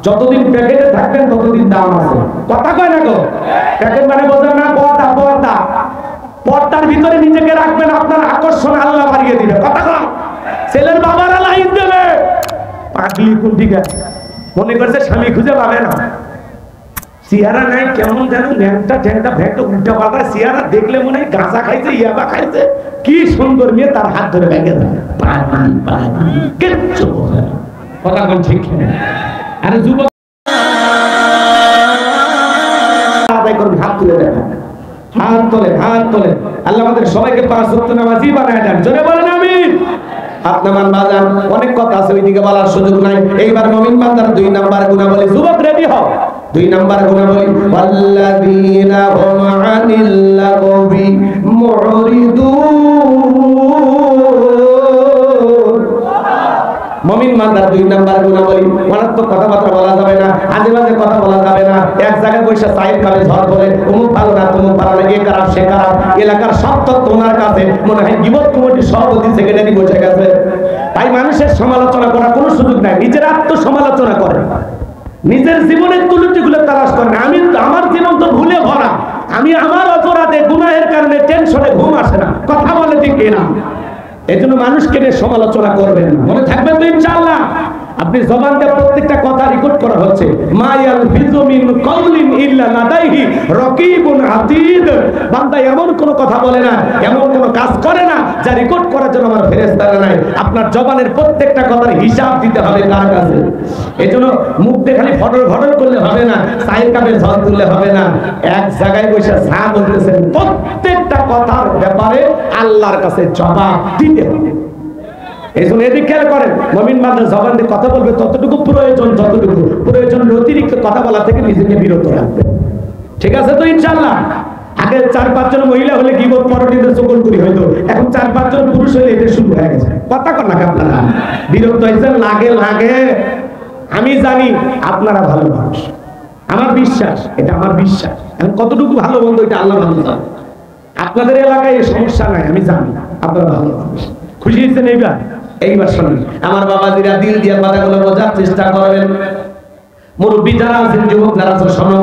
যতদিন প্যাকেটে থাকবেন ততদিন দাম আছে। কথা কয় না গো? প্যাকেট মানে বোঝেন না? পর্দা পর্দা পর্দার ভিতরে নিজেকে রাখবেন, আপনার আকর্ষণ আল্লাহ বাড়িয়ে দিবে। কথা কয়? ছেলের বাবারা লাইন দেবে, পাগলি কুন্ডিকা মনে করছে স্বামী খুঁজে পাবে না, সিয়ারা নাই, কেমন যেন ন্যাংটা ঠ্যাংটা ভ্যাংটা উল্টা পাল্টা সিয়ারা দেখলে মনে হয় গাঁজা খাইছে, ইয়াবা খাইছে। কি সুন্দর মেয়ে, তার হাত ধরে ব্যাগে দেয়, কিচ্ছু বোঝে না। কথা কোন ঠিক না? আরে যুবক আদায় করুন, হাত তুলে দেন, হাত তোলে, হাত তোলে। আল্লাহ আমাদের সবাইকে পাঁচ ওয়াক্ত নামাজি বানায় দেন। জোরে বলেন আমিন। হাত নামান বাজান, অনেক কথা আছে ওইদিকে বলার সুযোগ নাই। এইবার মুমিন বান্দার 2 নাম্বার গুণাবলী। যুবক রেডি হও। 2 নাম্বার গুণাবলী, ওয়াল্লাযীনা হুম আনিল লাগবি মুরিদুন। মুমিন বান্দার 2 নাম্বার গুণাবলী, অনাত্মক কথাবার্তা বলা যাবে না, আজে বাজে কথা বলা যাবে না। এক জায়গায় বসে সাইড খাবে, ঝড় বলে অমুক ভালো না তমুক ভালো না, এ খারাপ সে খারাপ। এলাকার সব তথ্য ওনার কাছে, মনে হয় গীবত কমিটির সভাপতি সেক্রেটারি বসে গেছে। তাই মানুষের সমালোচনা করার কোনো সুযোগ নাই। নিজের আত্মসমালোচনা করে, নিজের জীবনের ত্রুটিগুলো তালাশ করেন। আমি আমার জীবন তো ভুলে ভরা, আমি আমার অপরাধে গুনাহের কারণে টেনশনে ঘুম আসে না। কথা বলে ঠিক কিনা? এই জন্য মানুষকে নিয়ে সমালোচনা করবেন না, মনে থাকবেন তো ইনশাআল্লাহ। আপনি জবান দিয়ে প্রত্যেকটা কথা রেকর্ড করা হচ্ছে। মা ইয়ালফিযু মিন কাওলিন ইল্লা লাদাইহি রাকীবুন আতীদ। বান্দা এমন কোন কথা বলে না, এমন কোন কাজ করে না যা রেকর্ড করার জন্য আমার ফেরেশতা নাই। আপনার জবানের প্রত্যেকটা কথার হিসাব দিতে হবে কার কাছে। এজন্য মুখ দিয়ে খালি ফটর ফটর করলে হবে না, সাইড কাপে ঝড় তুললে হবে না। এক জায়গায় বসে যা বলতেছেন প্রত্যেকটা কথার ব্যাপারে আল্লাহর কাছে জবাব দিতে হবে। এই জন্য এদিকে খেয়াল করেন, মুমিন বান্দা জবান দিয়ে কথা বলবে ততটুকু প্রয়োজন, যতটুকু প্রয়োজনের অতিরিক্ত কথা বলা থেকে নিজেকে বিরত রাখবে। ঠিক আছে তো ইনশাআল্লাহ? আগে 4-5 জন মহিলা হলে গীবত পরনিন্দা চগলখুরি হইতো, এখন 4-5 জন পুরুষ হলে এটা শুরু হয়ে গেছে। কথা কন না আপনারা? বিরক্ত হয়েছেন? লাগে লাগে। আমি জানি আপনারা ভালো মানুষ, আমার বিশ্বাস, এটা আমার বিশ্বাস। এখন কতটুকু ভালো বন্ধু এটা আল্লাহ ভালো জানে। আপনাদের এলাকায় এই সমস্যা নাই, আমি জানি আপনারা ভালো মানুষ। খুশি হয়েছেন? এইবার শোনেন, আমার বাবাজিরা দিল দিয়ে কথাগুলো বোঝার চেষ্টা করবেন। মুরব্বী যারা আছেন, যুবক যারা আছেন, শোনো।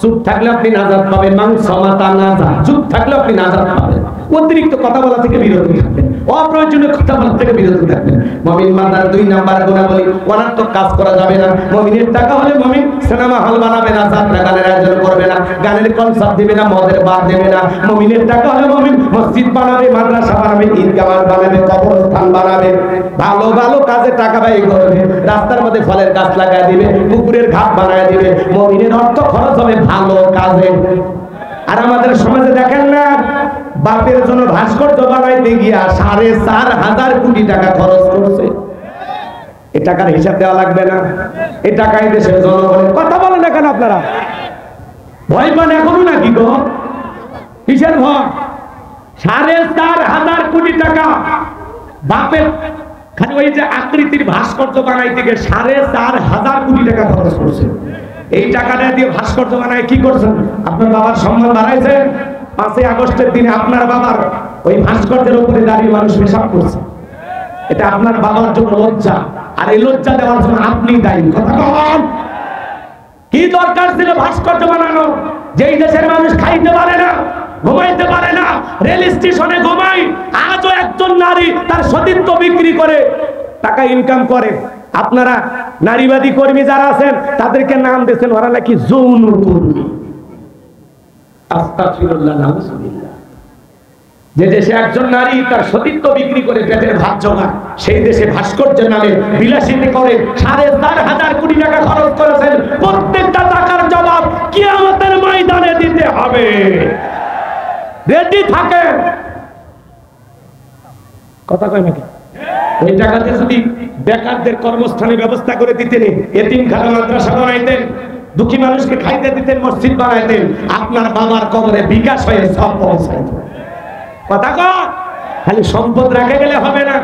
চুপ থাকলে আপনি নাজাত পাবেন, মাংস মাতা নাজাত। চুপ থাকলে আপনি নাজাত পাবেন। অতিরিক্ত কথা বলা থেকে বিরত থাকবেন, অপ্রয়োজনীয় কথা বলা থেকে বিরত থাকবেন। মুমিন বান্দার 2 নাম্বার গুণাবলী, অনাত্মক কাজ করা যাবে না। মুমিনের টাকা হলে মুমিন সিনেমা হল বানাবে না, যাত্রা গানের আয়োজন করবে না, গানের কনসার্ট দিবে না, মদের বার দেবে না। মুমিনের টাকা হলে মুমিন মসজিদ বানাবে, মাদ্রাসা বানাবে, ঈদগাহ বানাবে, কবরস্থান বানাবে, ভালো ভালো কাজে টাকা ব্যয় করবে। রাস্তার মধ্যে ফলের গাছ লাগায় দিবে, পুকুরের ঘাট বানায় দিবে। মুমিনের অর্থ খরচ হবে ভালো কাজে। আর আমাদের সমাজে দেখেন না, বাপের জন্য ভাস্কর্য বানাইতে গিয়া 4,500 কোটি টাকা খরচ করছে। এই টাকার হিসাব দেওয়া লাগবে না? এই টাকা এই দেশের জনগণের। কথা বলেন না কেন আপনারা? ভয় পান এখনো নাকি গো? কিসের ভয়? 4,500 কোটি টাকা বাপের খালি ওই যে আকৃতির ভাস্কর্য বানাইতে গিয়ে 4,500 কোটি টাকা খরচ করছে। এই টাকাটা দিয়ে ভাস্কর্য বানায় কি করছেন? আপনার বাবার সম্মান বাড়াইছে। 5ই আগস্টের দিনে আপনার বাবার ওই ভাস্কর্যের উপরে দাঁড়িয়ে মানুষ পেশাব করছে। এটা আপনার বাবার জন্য লজ্জা, আর এই লজ্জা দেওয়ার জন্য আপনি দায়ী। কথা বল, কি দরকার ছিল ভাস্কর্য বানানো? যেই দেশের মানুষ খাইতে পারে না, ঘুমাইতে পারে না, রেল স্টেশনে ঘুমায়, আজও একজন নারী তার সতীত্ব বিক্রি করে টাকা ইনকাম করে। আপনারা নারীবাদী কর্মী যারা আছেন তাদেরকে নাম দিয়েছেন ওরা নাকি যৌন কর্মী। আস্তাগফিরুল্লাহ, নাউজুবিল্লাহ। যে দেশে একজন নারী তার সতীত্ব বিক্রি করে পেটের ভাত জোগায়, সেই দেশে ভাস্কর্যের নামে বিলাসিতা করে 4,500 কোটি টাকা খরচ করেছেন। প্রত্যেকটা টাকার জবাব কিয়ামতের ময়দানে দিতে হবে। রেডি থাকেন। কথা কয় নাকি? এই টাকাতে যদি বেকারদের কর্মস্থানের ব্যবস্থা করে দিতেন, এতিমখানা মাদ্রাসা বানাইতেন, দুঃখী মানুষকে খাইতে দিতেন, মসজিদ বানাইতেন, আপনার বাবার কবরে বিকাশ হয়ে সব পৌঁছাইত। কথা কয়? খালি সম্পদ রেখে গেলে হবে না।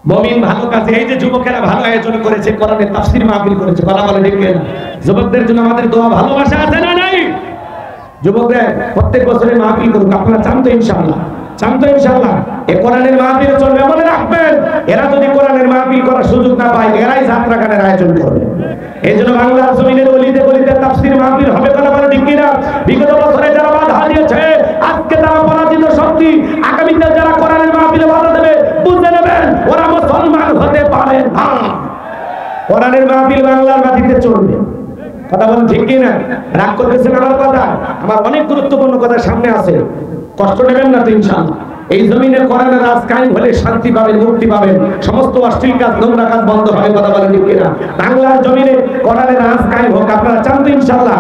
মুমিন ভালো কাজে, এই যে যুবকেরা ভালো আয়োজন করেছে, কোরআনের তাফসীর মাহফিল করেছে, কথা বলে ঠিক না? যুবকদের জন্য আমাদের দোয়া ভালোবাসা আছে না নাই? যুবকরা প্রত্যেক বছরে মাহফিল করুক, আপনারা চান তো ইনশাআল্লাহ? চান তো ইনশাআল্লাহ? এই কোরআনের মাহফিল চলবে, মনে রাখবেন এরা যদি কোরআনের মাহফিল করার সুযোগ না পায়, এরাই যাত্রা গানের আয়োজন করবে। এই জন্য বাংলার জমিনের গলিতে গলিতে তাফসীর মাহফিল হবে, কথা বলে ঠিক কিনা? বিগত বছরে যারা বাধা দিয়েছে, আজকে তারা পরাজিত শক্তি। আগামীতে যারা কোরআনের মাহফিলে বাধা দেবে, বুঝে নেবেন ওরা মুসলমান হতে পারে না। কোরআনের মাহফিল বাংলার মাটিতে চলবে, কথা বলেন ঠিক কিনা? রাগ করতেছেন আমার কথা? আমার অনেক গুরুত্বপূর্ণ কথা সামনে আছে, কষ্ট নেবেন না তো ইনশাআল্লাহ। এই জমিনে কোরআনের রাজ কায়েম হলে শান্তি পাবেন, মুক্তি পাবেন, সমস্ত অশ্লীল কাজ, নোংরা কাজ বন্ধ হবে, কথা বলেন ঠিক কিনা? বাংলার জমিনে কোরআনের রাজ কায়েম হোক, আপনারা চান তো ইনশাআল্লাহ?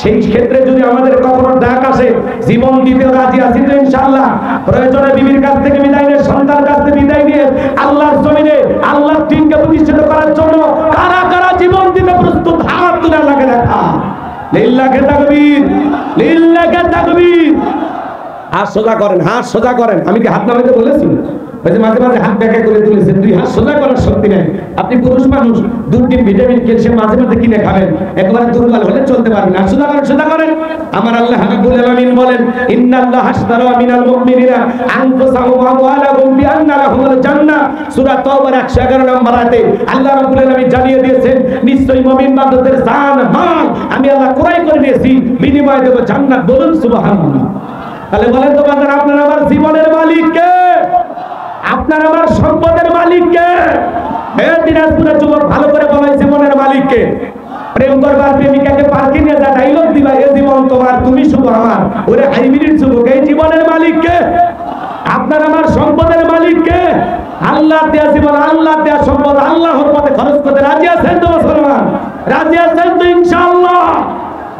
সেই ক্ষেত্রে যদি আমাদের কখনো ডাক আসে, জীবন দিতে রাজি আছি তো ইনশাআল্লাহ? প্রয়োজনে বিবির কাছ থেকে বিদায় নিয়ে, সন্তান কাছ থেকে বিদায় নিয়ে আল্লাহর জমিনে আল্লাহর দ্বীনকে প্রতিষ্ঠিত করার জন্য কারা কারা জীবন দিতে প্রস্তুত, হাত তুলে আল্লাহকে দেখা। লিল্লাহি তাকবীর, লিল্লাহি তাকবীর। হাত সোজা করেন, হাত সোজা করেন। আমি কি হাত নামাইতে বলেছি? ওই যে মাঝে মাঝে হাত ব্যাখ্যা করে তুলেছেন, দুই হাত সোজা করার শক্তি নেই। আপনি পুরুষ মানুষ, 2-3 ভিটামিন ক্যালসিয়াম মাঝে মাঝে কিনে খাবেন, একেবারে দুর্বল হলে চলতে পারবেন না। সোজা করেন, সোজা করেন। আমার আল্লাহ রাব্বুল আলামিন বলেন, ইন্নাল্লাহা আশতারা মিনাল মুমিনিনা আনফুসাহুম ওয়া আমওয়ালাহুম বিআন্না লাহুমুল জান্নাহ। সূরা তাওবার 111 নম্বর আয়াতে আল্লাহ রাব্বুল আলামিন জানিয়ে দিয়েছেন, নিশ্চয়ই মুমিন বান্দাদের জান মাল আমি আল্লাহ ক্রয় করে নিয়েছি, বিনিময়ে দেব জান্নাত। বলুন সুবহানাল্লাহ। তাহলে বলেন তো বান্দারা, আপনার আমার জীবনের মালিক কে? আপনার আমার সম্পদের মালিক কে? হে দিনাজপুরের যুবক, ভালো করে বলাই, জীবনের মালিক কে? প্রেম করবার প্রেমিকাকে পার্কে নিয়ে যা ডাইলগ দিবা, এ জীবন তোমার, তুমি শুধু আমার, ওরে হাইব্রিড যুবক। এই জীবনের মালিক কে? আপনার আমার সম্পদের মালিক কে? আল্লাহ দেয়া জীবন, আল্লাহ দেয়া সম্পদ আল্লাহর পথে খরচ করতে রাজি আছেন তো মুসলমান? রাজি আছেন তো ইনশাআল্লাহ?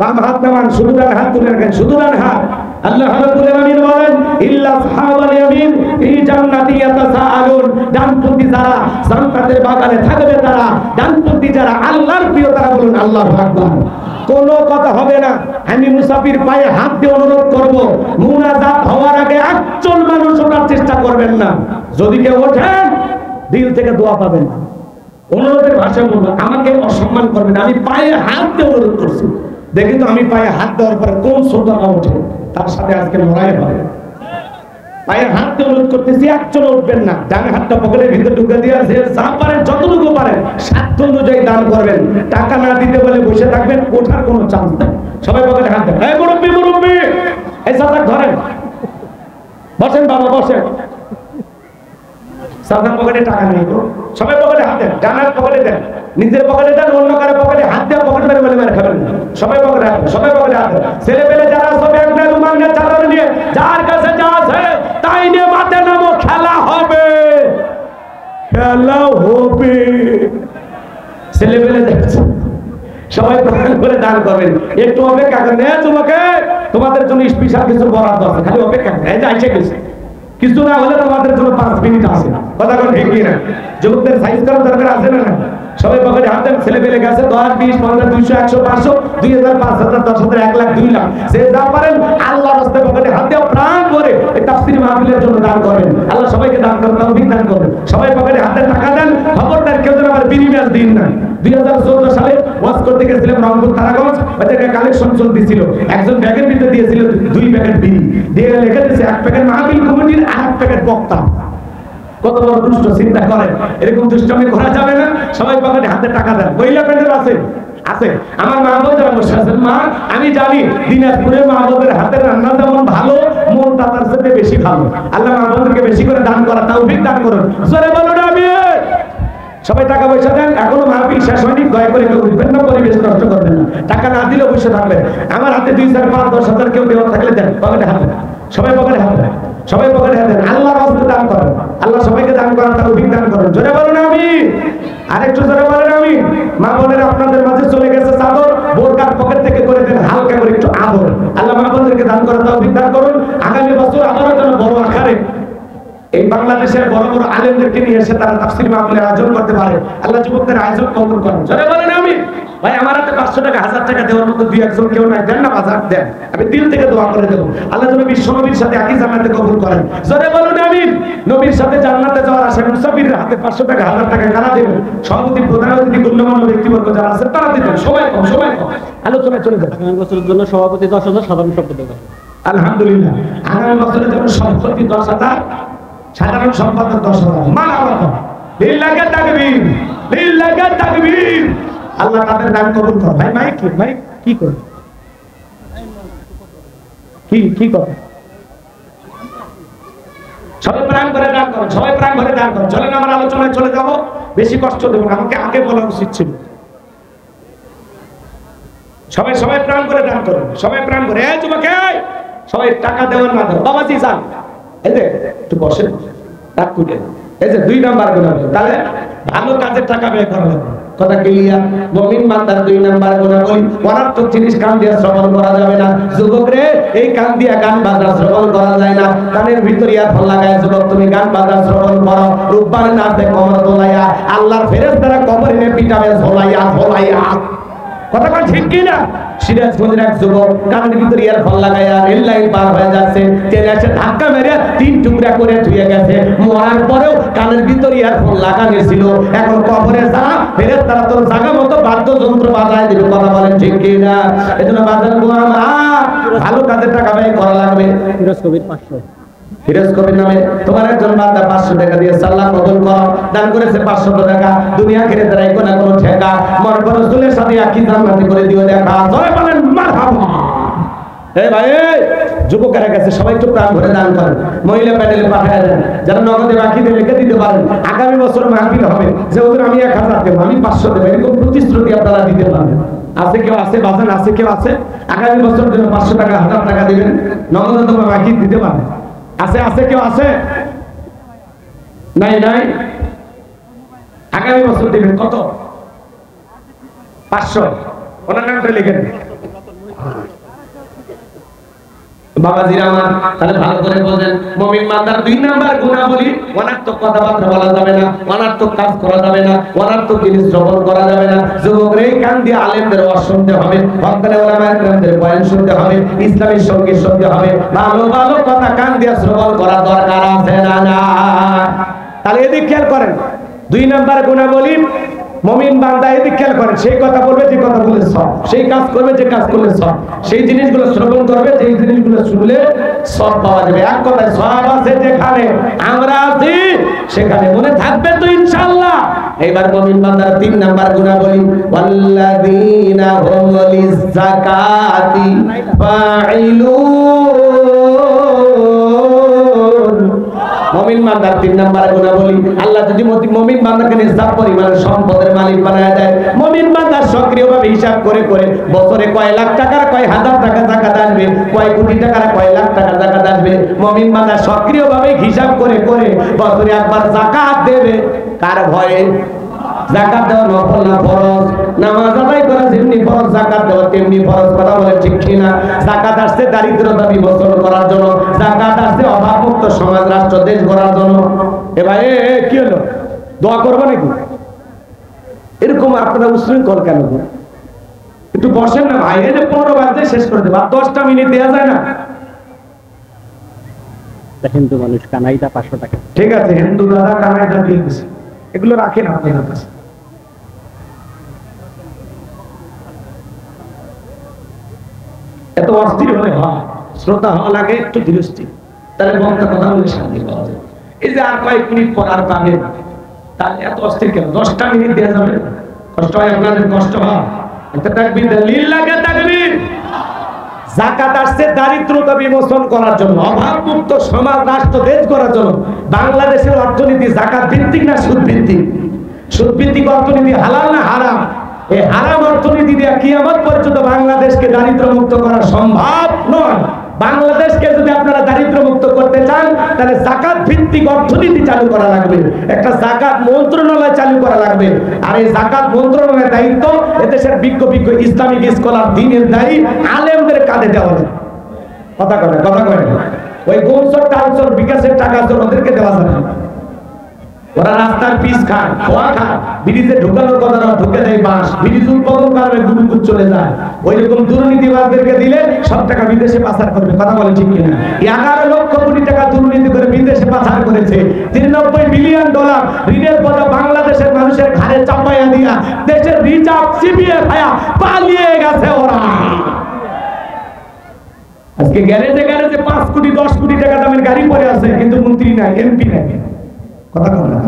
বাম হাত নামান, শুধু ডান হাত তুলে রাখেন, শুধু ডান হাত। আল্লাহ রাব্বুল আলামিন বলেন, ইল্লা আসহাবাল ইয়ামিন ফি জান্নাতি ইয়াতাসাআলুন। ডানপন্থী যারা জান্নাতের বাগানে থাকবে, তারা ডানপন্থী যারা আল্লাহর প্রিয়, তারা বলুন আল্লাহু আকবার। কোনো কথা হবে না। আমি মুসাফির পায়ে হাত দিয়ে অনুরোধ করব, মুনাজাত হওয়ার আগে একজন মানুষ ওঠার চেষ্টা করবেন না। যদি কেউ ওঠেন, দিল থেকে দোয়া পাবেন না। অনুরোধের ভাষা বলবো, আমাকে অসম্মান করবেন না। আমি পায়ে হাত দিয়ে অনুরোধ করছি, দেখি তো আমি পায়ে হাত দেওয়ার পরে কোন শ্রোতা ওঠে, তার সাথে আজকে লড়াই হবে। পায়ে হাত দিয়ে অনুরোধ করতেছি, একজন উঠবেন না। ডান হাতটা পকেটের ভিতরে ঢুকে দিয়ে যা পারেন, যতটুকু পারেন সাধ্য অনুযায়ী দান করবেন। টাকা না দিতে বলে বসে থাকবেন, ওঠার কোনো চান্স নেই। সবাই পকেটে হাত দেন। এই মুরব্বি, মুরব্বি, এই সাদাক ধরেন, বসেন বাবা, বসেন। সাদাক পকেটে টাকা নেই তো, সবাই পকেটে হাত দেন। ডান হাত পকেটে দেন, নিজের পকেটে দেন, অন্য কারো পকেটে হাত দিয়ে পকেট মেরে মেরে খাবেন। সবাই পকেটে হাত দেন, সবাই পকেটে হাত দেন। ছেলে পেলে যারা সব একটা রুমাল নিয়ে, চাদর নিয়ে, যার কাছে যা আছে তাই নিয়ে মাঠে নামো, খেলা হবে, খেলা হবে। ছেলে পেলে দেখছে, সবাই প্রাণ করে দান করবেন। একটু অপেক্ষা করেন, তোমাকে তোমাদের জন্য স্পেশাল কিছু বরাদ্দ আছে, খালি অপেক্ষা করেন। এই যে আইসে গেছে, কিছু না হলে তোমাদের জন্য 5 মিনিট আছে। কথা কোন ঠিক কিনা? যুবকদের সাইজ করার দরকার আছে না? সবাই পকেটে হাত দেন। ছেলে পেলে গেছে 10, 20, 50, 200, 100, 500, 2000, 5000, 10,000, 1 লাখ, 2 লাখ, সে যা পারেন আল্লাহর রাস্তায় পকেটে হাত দিয়ে প্রাণ ভরে এই তাফসীর মাহফিলের জন্য দান করেন। আল্লাহ সবাইকে দান করেন, তৌফিক দান করেন। সবাই পকেটে হাতে টাকা দেন। খবরদার কেউ যেন আবার বিড়ি ম্যাচ দিন না। 2014 সালে ওয়াজ করতে গেছিলাম রংপুর তারাগঞ্জ, ওইটাকে কালেকশন চলতেছিল। একজন ব্যাগের ভিতরে দিয়েছিল 2 প্যাকেট বিড়ি, দিয়ে লিখে দিয়েছে 1 প্যাকেট মাহফিল কমিটির, 1 প্যাকেট বক্তা। কত বড় দুষ্ট, চিন্তা করেন। এরকম দুষ্টমি করা যাবে না। সবাই পকেটে হাতে টাকা দেন। মহিলা প্যান্ডেল আছে, আছে। আমার মা বোনেরা বসে আছেন। মা, আমি জানি দিনাজপুরের মা বোনের হাতের রান্না যেমন ভালো, মনটা তার সাথে বেশি ভালো। আল্লাহ মা বোনদেরকে বেশি করে দান করা তৌফিক দান করুন। জোরে বলুন আমিন। সবাই টাকা পয়সা দেন। এখনো মাহফিল শেষ হয়নি, দয়া করে কেউ উঠবেন না, পরিবেশ নষ্ট করবেন না। টাকা না দিলেও বসে থাকবেন। আমার হাতে 2, 4, 5, 10 হাজার কেউ দেওয়া থাকলে দেন, পকেটে হাত দেন। সবাই পকেটে হাত দেন, সবাই পকেটে হাত দেন। আল্লাহর রাস্তায় দান করেন। আল্লাহ সবাইকে দান করার তৌফিক দান করুন। জোরে বলুন আমিন। আরেকটু জোরে বলেন আমিন। মা বোনেরা আপনাদের মাঝে চলে গেছে চাদর, বোরকার পকেট থেকে করে দেন হালকা করে একটু আদর। আল্লাহ মা বোনদেরকে দান করার তৌফিক দান করুন। আগামী বছর আবারও যেন বড় আকারে এই বাংলাদেশের বড় বড় আলেমদেরকে নিয়ে এসে তারা তাফসীর মাহফিলের আয়োজন করতে পারে। আল্লাহ যুবকদের আয়োজন কবুল করেন। জোরে বলেন আমিন। ভাই, আমার হাতে 500 টাকা, 1000 টাকা দেওয়ার মতো 2-1 জন কেউ নাই, দেন না, 1000 দেন। আমি দিল থেকে দোয়া করে দেব, আল্লাহ যেন বিশ্ব নবীর সাথে একই জান্নাতে কবুল করেন। জোরে বলুন আমিন। নবীর সাথে জান্নাতে যাওয়ার আশা মুসাফিরের হাতে 500 টাকা, 1000 টাকা কারা দেবেন? সভাপতি, প্রধান অতিথি, গণ্যমান্য ব্যক্তিবর্গ যারা আছে তারা দিবেন। সময় কম, সময় কম, আলোচনায় চলে যান। আগামী বছরের জন্য সভাপতি 10,000, সাধারণ সম্পাদক আলহামদুলিল্লাহ। আগামী বছরে যেমন সভাপতি 10,000, সাধারণ সম্পাদক 10,000। মারহাবা, লিল্লাহি তাকবীর, লিল্লাহি তাকবীর। আল্লাহ তাদের দান কবুল করুন। ভাই মাইক কি করে, কি করে? সবাই প্রাণ করে দান করুন, সবাই প্রাণ করে দান করুন। চলেন আমার আলোচনায় চলে যাব, বেশি কষ্ট দেব না, আমাকে আগে বলা উচিত ছিল। সবাই প্রাণ করে দান করুন, সবাই প্রাণ করে। এই যুবক, সবাই টাকা দেওয়ার না দেওয়া, বাবাজি যান, এই যে একটু বসেন, টাক কুটে, এই যে 2 নাম্বার গুনাহ। তাহলে ভালো কাজের টাকা ব্যয় করা লাগবে। কথা ক্লিয়ার? মুমিন বান্দার 2 নাম্বার গুনাহগুলি, অনার্থক জিনিস কান দিয়ে শ্রবণ করা যাবে না। যুবক রে, এই কান দিয়ে গান বাজনা শ্রবণ করা যায় না। কানের ভিতর ইয়ারফোন লাগায় যুবক তুমি গান বাজনা শ্রবণ করো, রূপবান নাচে কমর দোলাইয়া, আল্লাহর ফেরেশতারা কবরে পিটাবে ঝোলাইয়া। কথা কয় ঠিক কি না? সিরাজগঞ্জের এক যুবক কানের ভিতর ইয়ারফোন লাগাইয়া রেল লাইন পার হয়ে যাচ্ছে, ট্রেনে এসে ধাক্কা মেরে 3 টুকরা করে ধুয়ে গেছে। মরার পরেও কানের ভিতর ইয়ারফোন লাগানো ছিল। এখন কবরে যা, ফেরেশতারা তোর জায়গা মতো বাদ্যযন্ত্র বাজায় দিবে। কথা বলেন ঠিক কি না? এজন্য বাজার ভালো কাজে টাকা ব্যয় করা লাগবে। ফিরোজ কবির 500, ফিরোজ কবির নামে তোমার একজন বান্দা 500 টাকা দিয়ে আল্লাহ কবুল করো। দান করেছে 500 টাকা, দুনিয়া ঘিরে দাঁড়াই কোন কোনো ঠেকা, মনে করো রাসূলের সাথে একই জান্নাতে করে দিও দেখা। জয় বলেন মারহাবা। এই ভাই, যুবকেরা কাছে সবাই একটু প্রাণ ভরে দান করেন, মহিলা প্যানেলে পাঠিয়ে দেন, যারা নগদে বাকিতে লিখে দিতে পারেন। আগামী বছর মাহফিল হবে, যে ওদের আমি 1000 দেব, আমি 500 দেব, এরকম প্রতিশ্রুতি আপনারা দিতে পারেন। আছে কেউ আছে? বাজান আছে কেউ আছে? আগামী বছর জন্য 500 টাকা 1000 টাকা দিবেন, নগদে তোমার বাকি দিতে পারেন। আছে কেউ আছে? নাই। আগামী বছর দিবেন কত? 500। ওনার নামটা লিখেন বাবাজিরা আমার। তাহলে ভালো করে বলেন, মুমিন বান্দার 2 নাম্বার গুনাহগুলি, অনার্থক কথাবার্তা বলা যাবে না, অনার্থক কাজ করা যাবে না, অনার্থক জিনিস শ্রবণ করা যাবে না। যুবকরা এই কান দিয়ে আলেমদের ওয়াজ শুনতে হবে, হকানে ওলামায়ে কেরামদের বয়ান শুনতে হবে, ইসলামী সঙ্গীত শুনতে হবে। ভালো ভালো কথা কান দিয়ে শ্রবণ করা দরকার আছে না? তাহলে এদিক খেয়াল করেন, 2 নাম্বার গুনাহগুলি মুমিন বান্দা এদিক খেয়াল করেন, সেই কথা বলবে যে কথা বলে সব, সেই কাজ করবে যে কাজ করলে সব, সেই জিনিসগুলো শ্রবণ করবে যেই জিনিসগুলো শুনলে সব পাওয়া যাবে। এক কথায় সব আছে যেখানে আমরা আছি সেখানে, মনে থাকবে তো ইনশাআল্লাহ। এবার মুমিন বান্দার 3 নাম্বার গুনাহগুলি, ওয়াল্লাযীনা হুম লিয-যাকাতি ফাঈলুন। মুমিন বান্দার 3 নাম্বার গুনাহগুলি, আল্লাহ যদি মুমিন বান্দাকে নিসাব পরিমাণের সম্পদের মালিক বানায় দেয়, মুমিন বান্দা সক্রিয়ভাবে হিসাব করে বছরে কয় লাখ টাকার কয় হাজার টাকা যাকাত আসবে, কয় কোটি টাকার কয় লাখ টাকা যাকাত আসবে, মুমিন বান্দা সক্রিয়ভাবে হিসাব করে বছরে একবার যাকাত দেবে। কার ভয়ে? যাকাত দেওয়া নফল না ফরজ? নামাজ আদায় করা যেমনি ফরজ, যাকাত দেওয়া তেমনি ফরজ। কথা বলে ঠিক কিনা? যাকাত আসছে দারিদ্রতা বিমোচন করার জন্য, যাকাত আসছে অভাবমুক্ত সমাজ রাষ্ট্র দেশ গড়ার জন্য। এ ভাই কি হলো, দোয়া করবো নাকি? এরকম আপনারা উশৃঙ্খল কেন? একটু বসেন না ভাই, এই যে 15 বাজে শেষ করে দেবো, 10টা মিনিট দেওয়া যায় না? হিন্দু মানুষ কানাইদা 500 টাকা। ঠিক আছে, হিন্দু দাদা কানাইদা দিয়ে দিচ্ছে, এগুলো রাখেন আপনাদের কাছে। এত অস্থির হলে হয়, শ্রোতা হওয়া লাগে একটু ধীরস্থির, তাহলে বক্তা কথা বলে শান্তি পাওয়া যায়। এই যে আর কয়েক মিনিট পর আর পাবেন, তাহলে এত অস্থির কেন? 10টা মিনিট দেওয়া যাবে? কষ্ট হয় আপনাদের? কষ্ট হয়? একটা তাকবীর দেন, লিল্লাহি তাকবীর। যাকাত আসছে দারিদ্রতা বিমোচন করার জন্য, অভাবমুক্ত সমাজ রাষ্ট্র দেশ করার জন্য। বাংলাদেশের অর্থনীতি যাকাত ভিত্তিক না সুদ ভিত্তিক? সুদ ভিত্তিক অর্থনীতি হালাল না হারাম? এই হারাম অর্থনীতি দিয়ে কিয়ামত পর্যন্ত বাংলাদেশকে দারিদ্র মুক্ত করা সম্ভব নয়। বাংলাদেশকে যদি আপনারা দারিদ্র মুক্ত করতে চান, তাহলে যাকাত ভিত্তিক অর্থনীতি চালু করা লাগবে, একটা যাকাত মন্ত্রণালয় চালু করা লাগবে। আর এই যাকাত মন্ত্রণালয়ের দায়িত্ব এদেশের বিজ্ঞ ইসলামিক স্কলার, দ্বীনের দায়ী আলেমদের কাঁধে দেওয়া হবে। কথা কয় ওই গোমসর টাউসর বিকাশের টাকা ওদেরকে দেওয়া যাবে। ওরা রাস্তার পিস খায়, খোয়া খায়, ব্রিজে ঢুকানোর কথা না, ঢুকে দেয় বাঁশ, ব্রিজ উৎপাদন করবে, গুরুকুর চলে যায়। ওই রকম দুর্নীতিবাজদেরকে দিলে সব টাকা বিদেশে পাচার করবে। কথা বলে ঠিক কিনা? 11 লক্ষ কোটি টাকা দুর্নীতি করে বিদেশে পাচার করেছে। 93 বিলিয়ন ডলার ঋণের বোঝা বাংলাদেশের মানুষের ঘাড়ে চাপাইয়া দিয়া দেশের রিজার্ভ চিবিয়ে খায়া পালিয়ে গেছে ওরা। আজকে গ্যারেজে 5 কোটি 10 কোটি টাকা দামের গাড়ি পড়ে আছে, কিন্তু মন্ত্রী নাই, এমপি নাই। কথা বল না,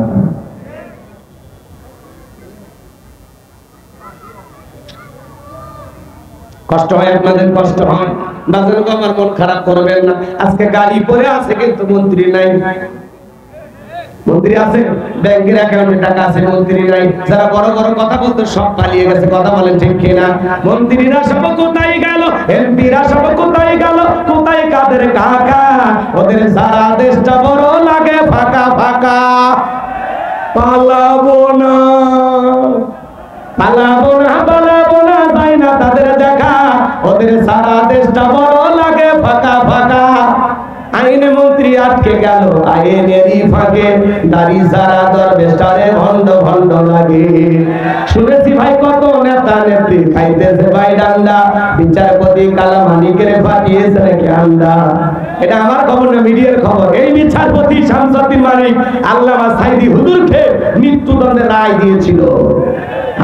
কষ্ট হয় আপনাদের, কষ্ট হয়। বাজারে আমার মন খারাপ করবেন না, আজকে গাড়ি পড়ে আছে কিন্তু মন্ত্রী নাই। মন্ত্রী আছে, ব্যাংকের অ্যাকাউন্টে টাকা আছে, মন্ত্রী নাই। যারা বড় বড় কথা বলতো সব পালিয়ে গেছে, কথা বলেন ঠিক কিনা? মন্ত্রীরা সব কোথায় গেল, এমপিরা সব কোথায় গেল, কোথায় কাদের কাকা? ওদের সারা দেশটা বড় লাগে ফাঁকা ফাঁকা। পালাবো না, পালাবো না, পালাবো না, যাই না তাদের দেখা। ওদের সারা দেশটা বড় লাগে ফাঁকা ফাঁকা। আইনে মন্ত্রী আটকে গেল আইনেরই ফাঁকে, দাড়ি সারা দরবেশটারে ভণ্ড ভণ্ড লাগে। শুনেছি ভাই কত নেতা নেত্রী খাইতেছে ভাই ডান্ডা, বিচারপতি কালা মানিকের ফাটিয়েছে নাকি আন্ডা। এটা আমার খবর না, মিডিয়ার খবর। এই বিচারপতি শামসুদ্দিন মানিক আল্লামা সাইদি হুজুরকে মৃত্যুদণ্ডের রায় দিয়েছিল।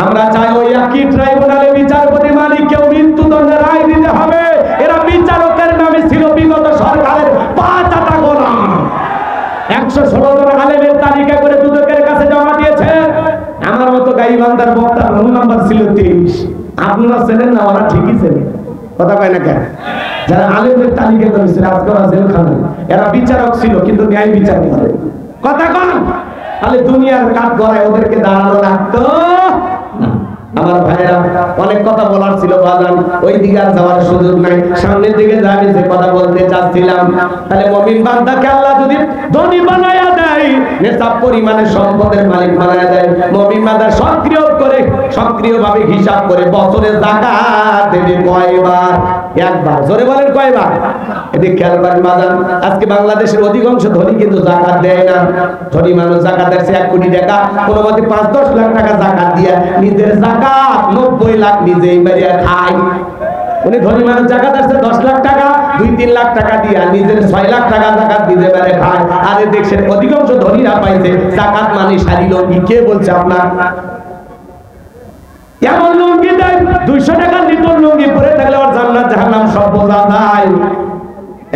আমরা চাই ওই একই ট্রাইব্যুনালে বিচারপতি মানিককেও মৃত্যুদণ্ডের রায় দিতে হবে। এরা বিচারকের নামে ছিল বিগত সরকারের 5 আটা গোলাম। 116 জন আলেমের তালিকা করে দুদকের কাছে জমা দিয়েছে। আমার মতো গাইবান্ধার বক্তার রোল নাম্বার ছিল 23। আপনারা চেনেন না, ওরা ঠিকই চেনে, কথা কয় না কেন? যারা আলেমের তালিকা করেছিল আজকে ওরা জেলখানায়। এরা বিচারক ছিল কিন্তু ন্যায় বিচার করে, কথা কন। তাহলে দুনিয়ার কাঠ গড়ায় ওদেরকে দাঁড়ানো লাগতো না। আমার ভাইরা অনেক কথা বলার ছিল বাজান, ওই দিকে আর যাওয়ার সুযোগ নাই। সামনের দিকে যা আমি যে কথা বলতে চাচ্ছিলাম, তাহলে মুমিন বান্দাকে আল্লাহ যদি ধনী বানায়া দেয়, নেশাব পরিমাণে সম্পদের মালিক বানায়া দেয়, মুমিন বান্দা সক্রিয়ভাবে হিসাব করে বছরে যাকাত দেবে কয়বার? একবার। জোরে বলেন কয়বার? এদিকে খেয়াল করেন বাজান, আজকে বাংলাদেশের অধিকাংশ ধনী কিন্তু যাকাত দেয় না। ধনী মানুষ যাকাত দিচ্ছে 1 কোটি টাকা, কোনো মতে 5-10 লাখ টাকা যাকাত দিয়া নিজের যাকাত 90 লাখ নিজেই বাড়িয়া খায়। উনি ধনী মানুষ যাকাত দিচ্ছে 10 লাখ টাকা, 2-3 লাখ টাকা দিয়া নিজের 6 লাখ টাকা যাকাত দিতে পারে খায়। আর এই দেশের অধিকাংশ ধনীরা পাইছে যাকাত মানে শাড়ি লুঙ্গি। কে বলছে আপনার? এমন লুঙ্গি দেয় 200 টাকা লিটার লুঙ্গি পরে থাকলে ওর জান্নাত জাহান্নাম সব বোঝা যায়।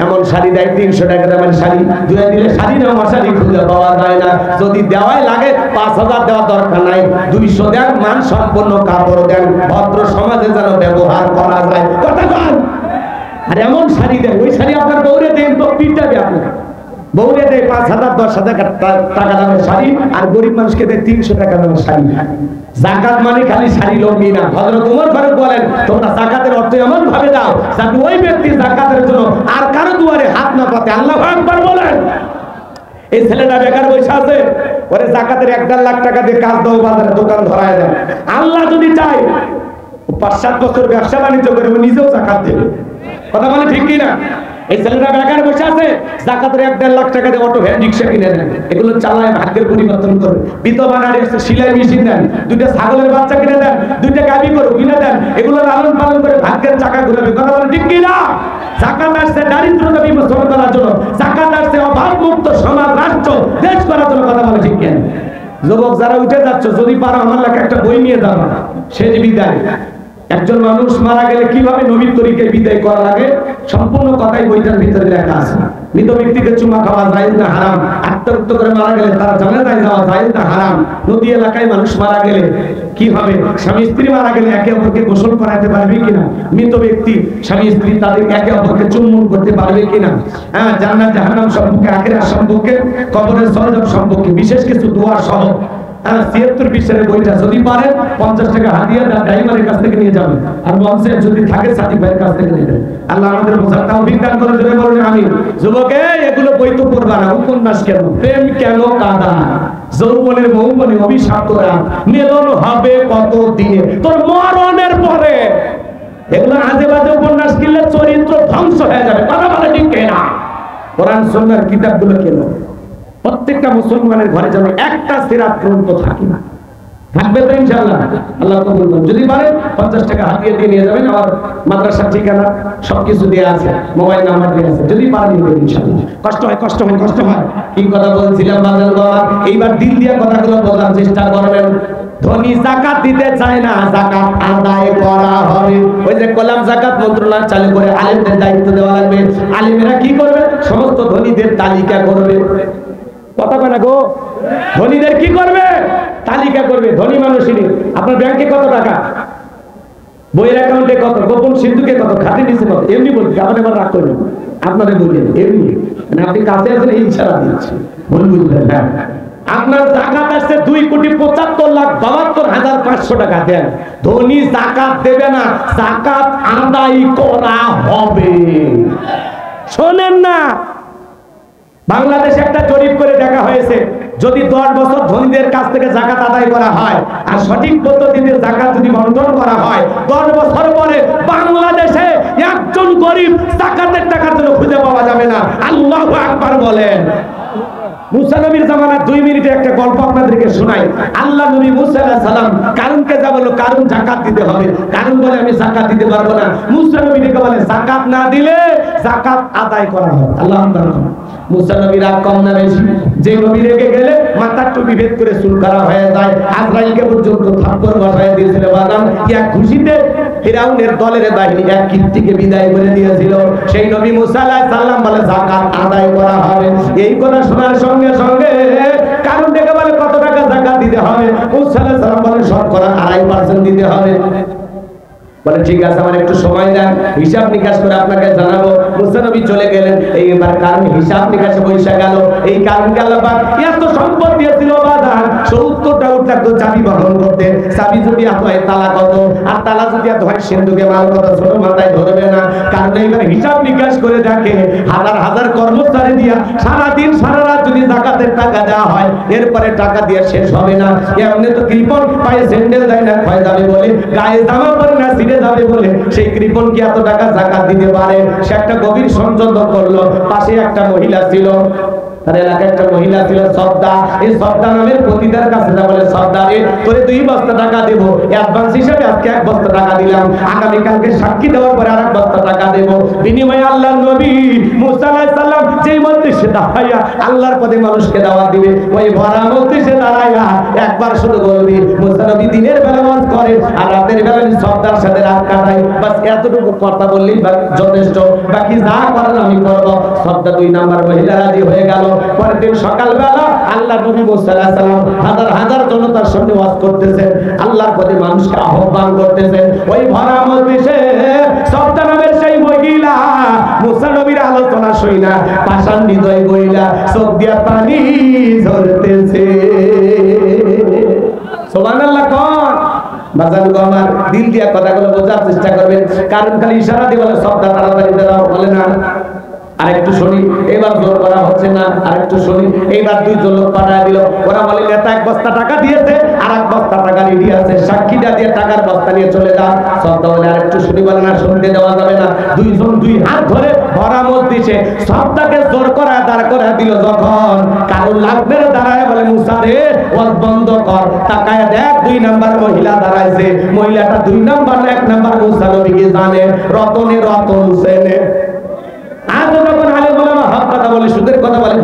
এমন শাড়ি দেয় 300 টাকা দামের শাড়ি, দুয়ে দিলে শাড়ি নেওয়া শাড়ি খুঁজে পাওয়া যায় না। যদি দেওয়াই লাগে 5000 দেওয়ার দরকার নাই, 200 দেন, মান সম্পন্ন কাপড় দেন, ভদ্র সমাজে যেন ব্যবহার করা যায়। কথা বল। আর এমন শাড়ি দেয়, ওই শাড়ি আপনার বউরে দেন তো পিটাবে আপনাকে। বউরে দেয় 5000-10,000 টাকা দামের শাড়ি, আর গরিব মানুষকে দেয় 300 টাকা দামের শাড়ি। যাকাত মানে খালি শাড়ি লুঙ্গি না। হযরত ওমর ফারুক বলেন, তোমরা যাকাতের অর্থ এমন ভাবে দাও যাতে ওই ব্যক্তি যাকাতের জন্য আর কারো দুয়ারে হাত না পাতে। আল্লাহু আকবার বলেন। এই ছেলেটা বেকার বসে আছে, ওরে যাকাতের 1.5 লাখ টাকা দিয়ে কাজ দাও, বাজারে দোকান ধরায় দেন। আল্লাহ যদি চায় 5-7 বছর ব্যবসা বাণিজ্য করে নিজেও যাকাত দেবে। কথা বলে ঠিক কি না? এই ছেলেটা বেকার বসে আছে, যাকাতের 1.5 লাখ টাকা দিয়ে অটো ভ্যান রিক্সা কিনে নেন, এগুলো চালায় ভাগ্যের পরিবর্তন করে। বিধবা নারী সেলাই মেশিন দেন, 2টা ছাগলের বাচ্চা কিনে দেন, 2টা গাভী গরু কিনে দেন, এগুলো লালন পালন করে ভাগ্যের চাকা ঘুরাবে। কথা বলে ঠিক কি না? যাকাত আসছে দারিদ্রতা বিমোচন করার জন্য, যাকাত আসছে অভাব মুক্ত সমাজ রাষ্ট্র দেশ করার জন্য। কথা বলে ঠিক কেন? যুবক যারা উঠে যাচ্ছ, যদি পারো আমার লেখা একটা বই নিয়ে যাবো, শেষ বিদায়। একজন মানুষ মারা গেলে কিভাবে নবীর তরিকায় বিদায় করা লাগে সম্পূর্ণ কথাই বইটার ভিতরে লেখা আছে। মৃত ব্যক্তিকে চুমা খাওয়া জায়েজ না হারাম, আত্মহত্যা করে মারা গেলে তারা জানাজায় যাওয়া জায়েজ না হারাম, নদী এলাকায় মানুষ মারা গেলে কি হবে, স্বামী স্ত্রী মারা গেলে একে অপরকে গোসল করাতে পারবে কিনা, মৃত ব্যক্তি স্বামী স্ত্রী তাদের একে অপরকে চুম্বন করতে পারবে কিনা, হ্যাঁ, জান্নাত জাহান্নাম সম্পর্কে, আখিরাত সম্পর্কে, কবরের সরজম সম্পর্কে বিশেষ কিছু দোয়া সহ ৭৬ পৃষ্ঠার বইটা যদি পারেন 50 টাকা হাদিয়া ড্রাইভারের কাছ থেকে নিয়ে যাবেন, আর মঞ্চে যদি থাকে সাথী ভাইয়ের কাছ থেকে নিয়ে যাবেন। আল্লাহ আমাদের বোঝার তৌফিক দান করে জোরে বলুন আমিন। যুবকে এগুলো বই তো পড়বা না, উপন্যাস কেন, প্রেম কেন কাঁদা, যৌবনের মৌবনে অভিশাপ তোরা, মিলন হবে কত দিনে তোর মরণের পরে। এগুলো আজে বাজে উপন্যাস কিনলে চরিত্র ধ্বংস হয়ে যাবে। কথা বলে ঠিক না? কোরআন সুন্নাহর কিতাবগুলো কেন প্রত্যেকটা মুসলমানের ঘরে যেন একটা সিরাত গ্রন্থ থাকে না। থাকবে তো ইনশাআল্লাহ, আল্লাহ কবুল করুন। যদি পারেন 50 টাকা হাতিয়ে দিয়ে নিয়ে যাবেন, আমার মাদ্রাসার ঠিকানা সবকিছু দেওয়া আছে, মোবাইল নাম্বার দেওয়া আছে, যদি পারেন নিবেন ইনশাআল্লাহ। কষ্ট হয় কি কথা বলছিলাম বাজার বাবা, এইবার দিল দিয়ে কথাগুলো বোঝার চেষ্টা করবেন। ধনী যাকাত দিতে চায় না, যাকাত আদায় করা হবে। ওই যে কলাম যাকাত মন্ত্রণালয় চালু করে আলেমদের দায়িত্ব দেওয়া লাগবে। আলেমেরা কি করবে? সমস্ত ধনীদের তালিকা করবে। কথা কয় না গো, ধনীদের কি করবে? তালিকা করবে। ধনী মানুষই আপনার ব্যাংকে কত টাকা, বইয়ের অ্যাকাউন্টে কত, গোপন সিন্ধুকে কত, খাতে নিচে কত, এমনি বলছি। আপনি এবার রাগ করবেন, আপনাদের বললেন এমনি, মানে আপনি কাছে আছেন এই ইশারা দিচ্ছি, ভুল বুঝলেন। হ্যাঁ, আপনার জাকাত আসছে 2,75,72,500 টাকা দেন, ধনী জাকাত দেবে না, জাকাত আদায় করা হবে। শোনেন না, বাংলাদেশে একটা জরিপ করে দেখা হয়েছে, যদি 10 বছর ধনীদের কাছ থেকে যাকাত আদায় করা হয় আর সঠিক পদ্ধতিতে যাকাত যদি বন্টন করা হয়, 10 বছর পরে বাংলাদেশে একজন গরিব যাকাতের টাকার জন্য খুঁজে পাওয়া যাবে না। আল্লাহু আকবার বলেন। মুসা নবীর জামানায় 2 মিনিটে একটা গল্প আপনাদেরকে শোনাই। আল্লাহ নবী মুসা আলাইহিস সালাম কারুনকে যা বলল, কারুন যাকাত দিতে হবে। কারুন বলে আমি যাকাত দিতে পারবো না। মুসা নবীকে বলে যাকাত না দিলে যাকাত আদায় করা হবে। আল্লাহু আকবার। মুসা নবীর রাগ কম না বেশি? যে নবী রেগে গেলে মাথার টুপি ভেদ করে চুল খারাপ হয়ে যায়, আজরাইলকে পর্যন্ত থাপ্পড় বসায় দিয়েছিল বাদাম। এক খুশিতে ফিরাউনের দলের বাহিনী এক কীর্তিকে বিদায় করে দিয়েছিল। সেই নবী মুসা আলাইহিস সালাম বলে যাকাত আদায় করা হবে। এই কথা শোনার সঙ্গে সঙ্গে কারণ ডেকে বলে কত টাকা যাকাত দিতে হবে? মুসা আলাইহিস সালাম বলে শতকরা 2.5% দিতে হবে। বলে ঠিক আছে, আমার একটু সময় দেন, হিসাব নিকাশ করে আপনাকে জানাবো। মুসা নবী চলে গেলেন। এইবার কারণ হিসাব নিকাশে বসে গেল। এই কারণকে আল্লাহ পাক এত সম্পদ দিয়েছিল বাদান, 70টা উট লাগতো চাবি বহন করতে। চাবি যদি এত হয় তালা কত, আর তালা যদি এত হয় সিন্ধুকে মাল কত, ছোট মাথায় ধরবে না। কারণ এইবার হিসাব নিকাশ করে দেখে হাজার হাজার কর্মচারী দিয়া সারাদিন সারা রাত যদি যাকাতের টাকা দেওয়া হয়, এরপরে টাকা দিয়ে শেষ হবে না। এমনি তো কৃপণ পায়ে স্যান্ডেল দেয় না, ক্ষয় যাবে বলে, গায়ে জামা পরে না যাবে বলে, সেই কৃপণ কি এত টাকা যাকাত দিতে পারে? সে একটা গভীর সংযত করলো। পাশে একটা মহিলা ছিল, তার এলাকায় একটা মহিলা ছিল সদ্দা। এই সদ্দা নামের পতিতার কাছে যা বলে, সদ্দা রে, তোরে 2 বস্তা টাকা দেবো, অ্যাডভান্স হিসেবে আজকে 1 বস্তা টাকা দিলাম, আগামী কালকে সাক্ষী দেওয়ার পরে আর 1 বস্তা টাকা দেবো। বিনিময়ে আল্লাহর নবী মুসা আলাইহিস সালাম যেই মজলিসে দাঁড়াইয়া আল্লাহর পথে মানুষকে দাওয়াত দিবে, ওই ভরা মজলিসে দাঁড়াইয়া একবার শুধু বলবি, মুসা নবী দিনের বেলা ওয়াজ করে আর রাতের বেলা সদ্দার সাথে রাত কাটাই, বাস এতটুকু কথা বললেই যথেষ্ট, বাকি যা করার আমি করব। সদ্দা 2 নাম্বার মহিলা রাজি হয়ে গেল। পরের দিন সকালবেলা আল্লাহ নবী মুসা আলাইহিস সালাম হাজার হাজার জনতার সামনে ওয়াজ করতেছেন, আল্লাহর পথে মানুষকে আহ্বান করতেছেন। ওই ভরা মজলিসে সদ্দা নামের সেই মহিলা মুসা নবীর আলোচনা শুইনা পাষাণ হৃদয় গইলা চোখ দিয়া পানি ঝরতেছে। সুবহানাল্লাহ। কোন বাজান গো, আমার দিল দিয়া কথাগুলো বোঝার চেষ্টা করবেন। কারণ খালি ইশারা দিয়ে বলে সদ্দা তাড়াতাড়ি দাও, বলে না আরেকটু শুনি, এবার জোর করা হচ্ছে না, আরেকটু শুনি। এইবার 2 জন লোক পাঠায় দিল। ওরা বলে নেতা 1 বস্তা টাকা দিয়েছে আর 1 বস্তা টাকা রেডি আছে, সাক্ষীটা দিয়ে টাকার বস্তা নিয়ে চলে যা। সদ্দা বলে আরেকটু শুনি, বলে না শুনতে দেওয়া যাবে না। 2 জন 2 হাত ধরে ভরা মজলিসে সদ্দাকে জোর করা দাঁড় করে দিল। যখন কারণ লাগবে দাঁড়ায় বলে, মুসা রে ওয়াজ বন্ধ কর, তাকায় দেখ 2 নাম্বার মহিলা দাঁড়াইছে। মহিলাটা 2 নাম্বার না 1 নাম্বার মুসা নবীকে জানে, রতনে রতন সেনে। আজ যখন আলেম ওলামা হক কথা বলে, সুদের কথা বলে,